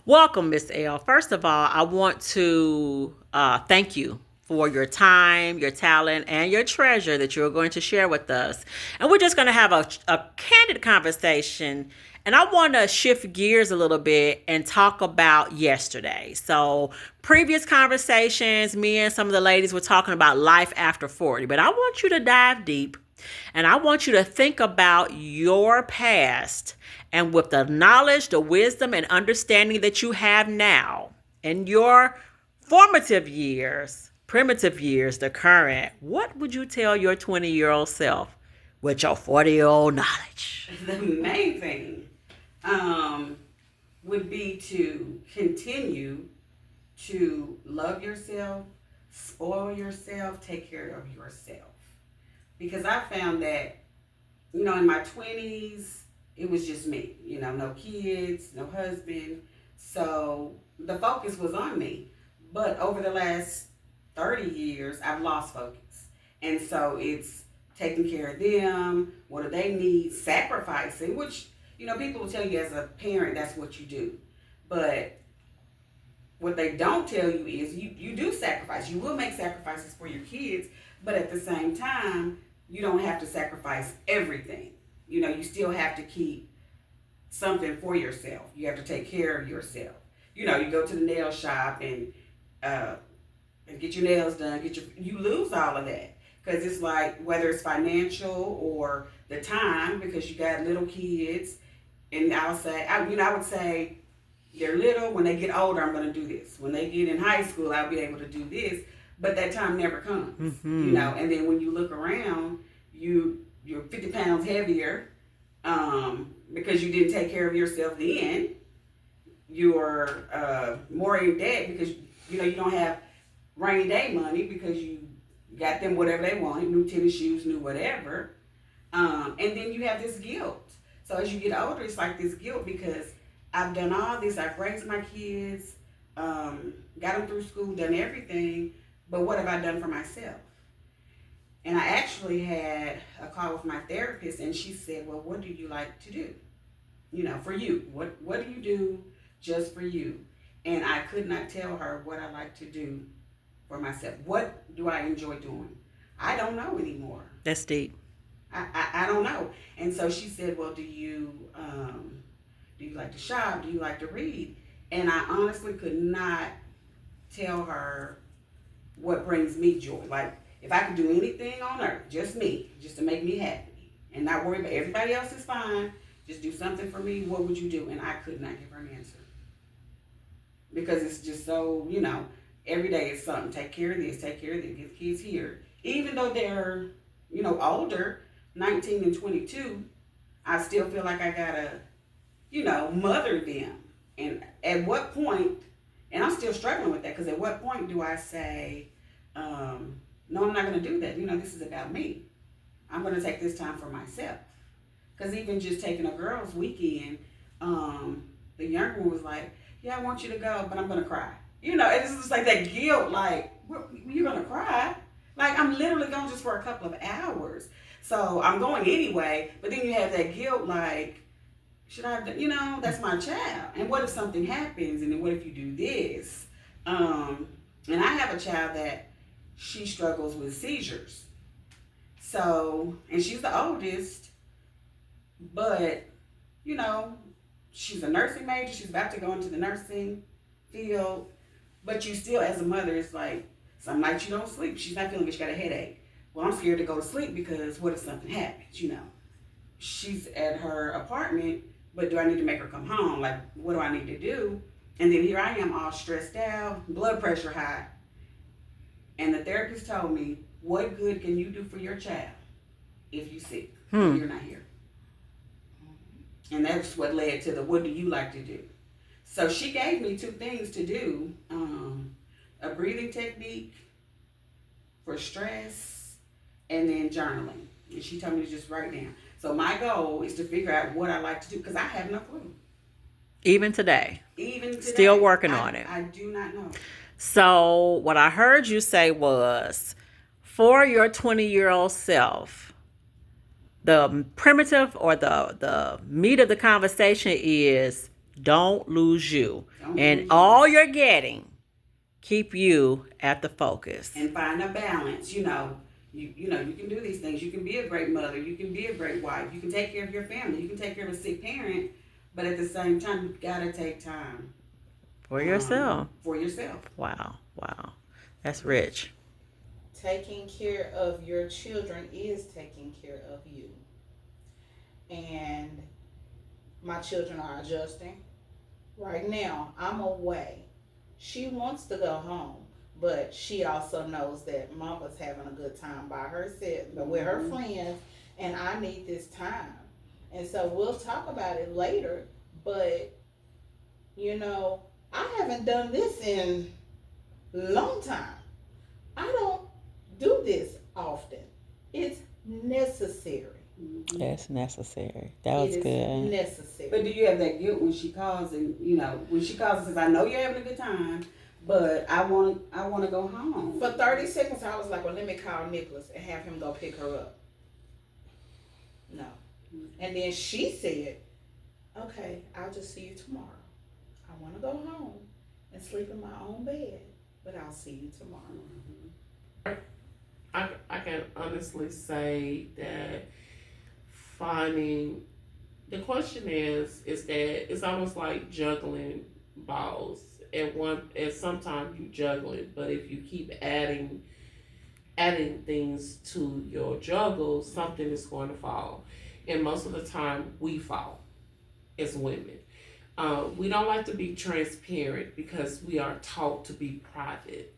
Welcome, Miss L. First of all, I want to thank you for your time, your talent, and your treasure that you're going to share with us. And we're just going to have a candid conversation. And I want to shift gears a little bit and talk about yesterday. So, previous conversations, me and some of the ladies were talking about life after 40, but I want you to dive deep and I want you to think about your past and with the knowledge, the wisdom, and understanding that you have now in your formative years, primitive years, the current, what would you tell your 20-year-old self with your 40-year-old knowledge? The main thing um, would be to continue to love yourself, spoil yourself, take care of yourself. Because I found that, in my 20s, it was just me, no kids, no husband. So the focus was on me. But over the last 30 years, I've lost focus. And so it's taking care of them. What do they need? Sacrificing, which, people will tell you as a parent, that's what you do. But what they don't tell you is you do sacrifice. You will make sacrifices for your kids, but at the same time, you don't have to sacrifice everything. You still have to keep something for yourself. You have to take care of yourself. You go to the nail shop uh, and get your nails done. You lose all of that because it's like whether it's financial or the time because you got little kids. And I would say they're little. When they get older, I'm going to do this. When they get in high school, I'll be able to do this. But that time never comes, And then when you look around, you're 50 pounds heavier because you didn't take care of yourself then. You're more in debt because you don't have rainy day money because you got them whatever they want, new tennis shoes, new whatever. And then you have this guilt. So as you get older, it's like this guilt because I've done all this. I've raised my kids, got them through school, done everything. But what have I done for myself? And I actually had a call with my therapist, and she said, well, what do you like to do? For you. What do you do just for you? And I could not tell her what I like to do for myself. What do I enjoy doing? I don't know anymore. That's deep. I don't know. And so she said, well, do you like to shop? Do you like to read? And I honestly could not tell her what brings me joy. Like, if I could do anything on earth, just me, just to make me happy and not worry about everybody else is fine, just do something for me, what would you do? And I could not give her an answer. Because it's just so, every day it's something. Take care of this, get the kids here. Even though they're, older, 19 and 22, I still feel like I gotta, mother them. And at what point, and I'm still struggling with that, because at what point do I say, no, I'm not going to do that. This is about me. I'm going to take this time for myself. Because even just taking a girls' weekend, the younger one was like, yeah, I want you to go, but I'm going to cry. It's just like that guilt, like, you're going to cry? Like, I'm literally going just for a couple of hours. So I'm going anyway, but then you have that guilt, like, should I have done, that's my child. And what if something happens? And then what if you do this? And I have a child that she struggles with seizures. So, and she's the oldest, but, she's a nursing major. She's about to go into the nursing field. But you still, as a mother, it's like, some nights you don't sleep. She's not feeling good. She got a headache. Well, I'm scared to go to sleep because what if something happens, She's at her apartment, but do I need to make her come home? Like, what do I need to do? And then here I am all stressed out, blood pressure high. And the therapist told me, what good can you do for your child if you sick? You're not here. And that's what led to the what do you like to do? So she gave me two things to do. A breathing technique for stress and then journaling. And she told me to just write down. So my goal is to figure out what I like to do because I have no clue. Even today. Even today. Still working on it. I do not know. So what I heard you say was, for your 20-year-old self, the primitive or the meat of the conversation is Don't lose you. Don't And lose all you're getting, keep you at the focus. and find a balance. You know, you can do these things. You can be a great mother. You can be a great wife. You can take care of your family. You can take care of a sick parent. But at the same time, you gotta take time For yourself. For yourself. Wow. Wow. That's rich. Taking care of your children is taking care of you. And my children are adjusting. Right now, I'm away. She wants to go home, but she also knows that mama's having a good time by herself, with her friends, and I need this time. And so we'll talk about it later, but you know, I haven't done this in a long time. I don't do this often. It's necessary. That's necessary. That It was is good. necessary. But do you have that guilt when she calls and when she calls and says, "I know you're having a good time, but I want to go home." For 30 seconds, I was like, well, let me call Nicholas and have him go pick her up. No. And then she said, okay, I'll just see you tomorrow. I want to go home and sleep in my own bed, but I'll see you tomorrow. I can honestly say that finding the question is that it's almost like juggling balls. At sometimes you juggle it, but if you keep adding things to your juggle, something is going to fall. And most of the time, we fall as women. We don't like to be transparent because we are taught to be private.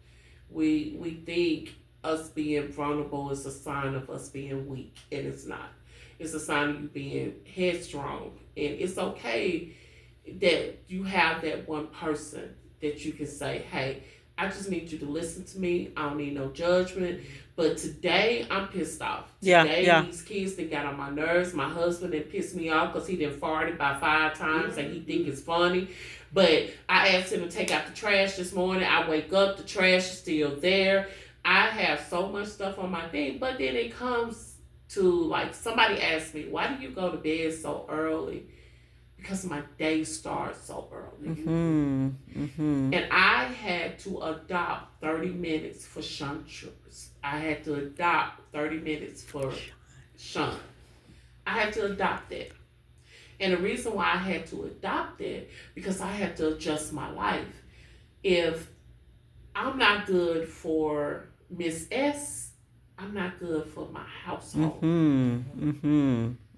We think us being vulnerable is a sign of us being weak, and it's not. It's a sign of you being headstrong, and it's okay that you have that one person that you can say, "Hey, I just need you to listen to me. I don't need no judgment. But today I'm pissed off. Today these kids that got on my nerves. My husband that pissed me off because he done farted by 5 times and he think it's funny. But I asked him to take out the trash this morning. I wake up, the trash is still there. I have so much stuff on my thing. But then it comes to like somebody asked me, why do you go to bed so early? Because my day starts so early. And I had to adopt 30 minutes for Chantress. I had to adopt 30 minutes for Sean. I had to adopt that. And the reason why I had to adopt it, because I had to adjust my life. If I'm not good for Miss S, I'm not good for my household.